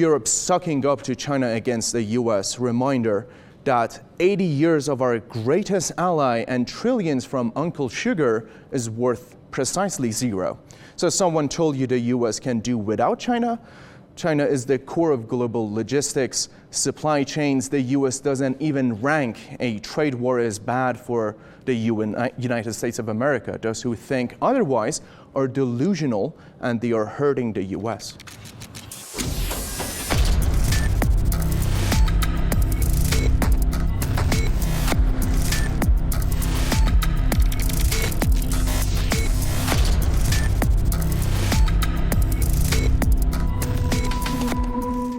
Europe sucking up to China against the US. Reminder that 80 years of our greatest ally and trillions from Uncle Sugar is worth precisely zero. So someone told you the US can do without China? China is the core of global logistics, supply chains. The US doesn't even rank a trade war as bad for the United States of America. Those who think otherwise are delusional, and they are hurting the US.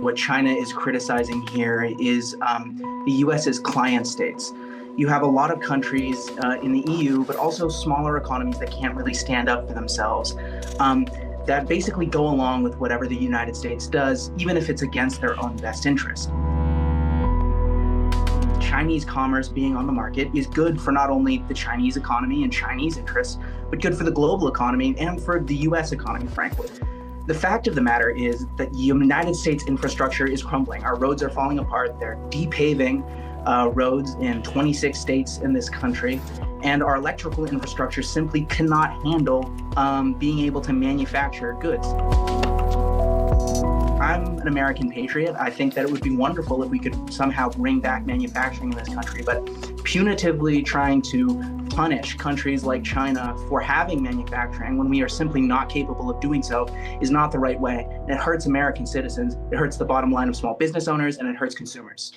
What China is criticizing here is the US's client states. You have a lot of countries in the EU, but also smaller economies that can't really stand up for themselves, that basically go along with whatever the United States does, even if it's against their own best interest. Chinese commerce being on the market is good for not only the Chinese economy and Chinese interests, but good for the global economy and for the US economy, frankly. The fact of the matter is that the United States infrastructure is crumbling. Our roads are falling apart. They're de-paving roads in 26 states in this country, and our electrical infrastructure simply cannot handle being able to manufacture goods. I'm an American patriot. I think that it would be wonderful if we could somehow bring back manufacturing in this country, but punitively trying to punish countries like China for having manufacturing when we are simply not capable of doing so is not the right way. And it hurts American citizens, it hurts the bottom line of small business owners, and it hurts consumers.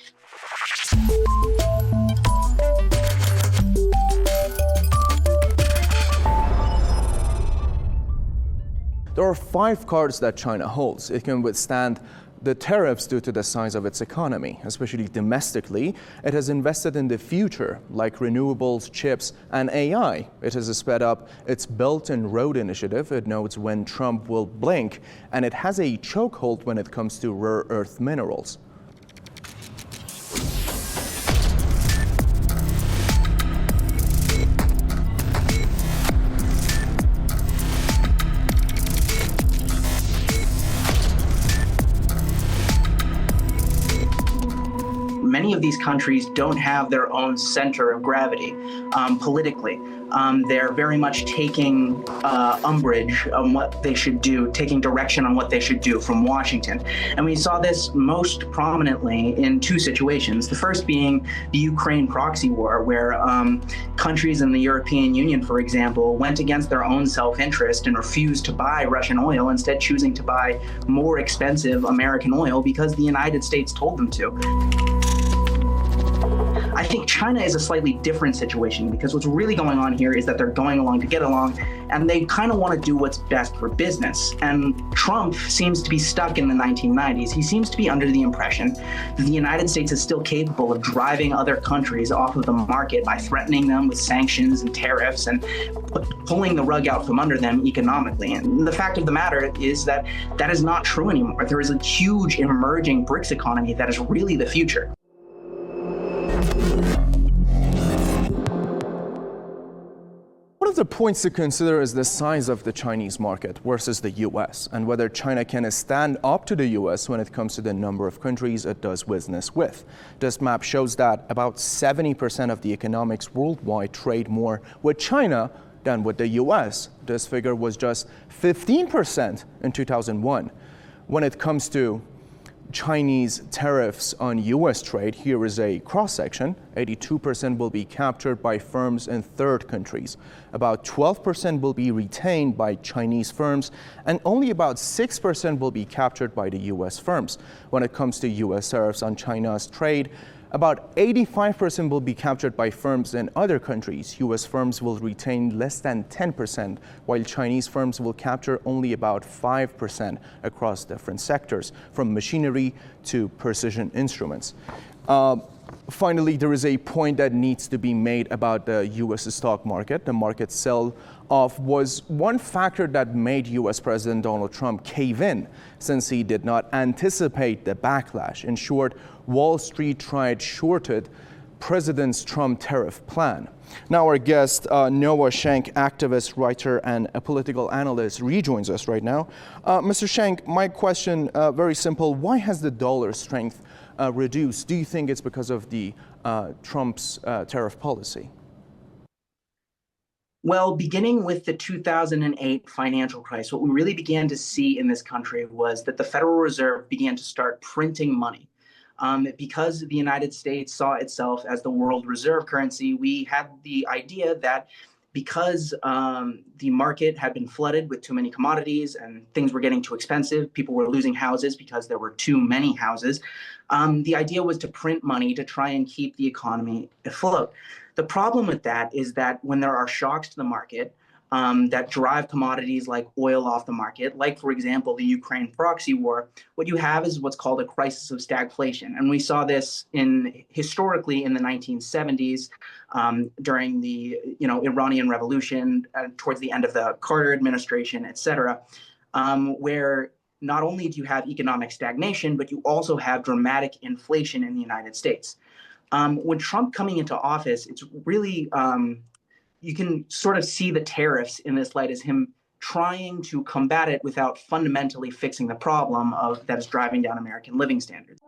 There are 5 cards that China holds. It can withstand the tariffs due to the size of its economy, especially domestically. It has invested in the future, like renewables, chips, and AI. It has sped up its Belt and Road initiative. It knows when Trump will blink, and it has a chokehold when it comes to rare earth minerals. Many of these countries don't have their own center of gravity politically. They're very much taking umbrage on what they should do, taking direction on what they should do from Washington. And we saw this most prominently in 2 situations. The first being the Ukraine proxy war, where countries in the European Union, for example, went against their own self-interest and refused to buy Russian oil, instead choosing to buy more expensive American oil because the United States told them to. I think China is a slightly different situation, because what's really going on here is that they're going along to get along, and they kind of want to do what's best for business. And Trump seems to be stuck in the 1990s. He seems to be under the impression that the United States is still capable of driving other countries off of the market by threatening them with sanctions and tariffs and pulling the rug out from under them economically. And the fact of the matter is that that is not true anymore. There is a huge emerging BRICS economy that is really the future. One of the points to consider is the size of the Chinese market versus the US, and whether China can stand up to the US when it comes to the number of countries it does business with. This map shows that about 70% of the economics worldwide trade more with China than with the US. This figure was just 15% in 2001. When it comes to Chinese tariffs on US trade, here is a cross-section. 82% will be captured by firms in third countries. About 12% will be retained by Chinese firms, and only about 6% will be captured by the US firms. When it comes to US tariffs on China's trade, about 85% will be captured by firms in other countries. US firms will retain less than 10%, while Chinese firms will capture only about 5% across different sectors, from machinery to precision instruments. Finally, there is a point that needs to be made about the US stock market. The market sell-off was one factor that made US President Donald Trump cave in, since he did not anticipate the backlash. In short, Wall Street tried shorted President Trump tariff plan. Now our guest, Noah Schenk, activist, writer, and a political analyst, rejoins us right now. Mr. Schenk, my question, very simple. Why has the dollar strength reduced? Do you think it's because of the Trump's tariff policy? Well, beginning with the 2008 financial crisis, what we really began to see in this country was that the Federal Reserve began to start printing money. Because the United States saw itself as the world reserve currency, we had the idea that because the market had been flooded with too many commodities and things were getting too expensive, people were losing houses because there were too many houses, the idea was to print money to try and keep the economy afloat. The problem with that is that when there are shocks to the market that drive commodities like oil off the market, like, for example, the Ukraine proxy war, what you have is what's called a crisis of stagflation. And we saw this historically in the 1970s during the Iranian Revolution, towards the end of the Carter administration, et cetera, where not only do you have economic stagnation, but you also have dramatic inflation in the United States. When Trump coming into office, it's really, you can sort of see the tariffs in this light as him trying to combat it without fundamentally fixing the problem that is driving down American living standards.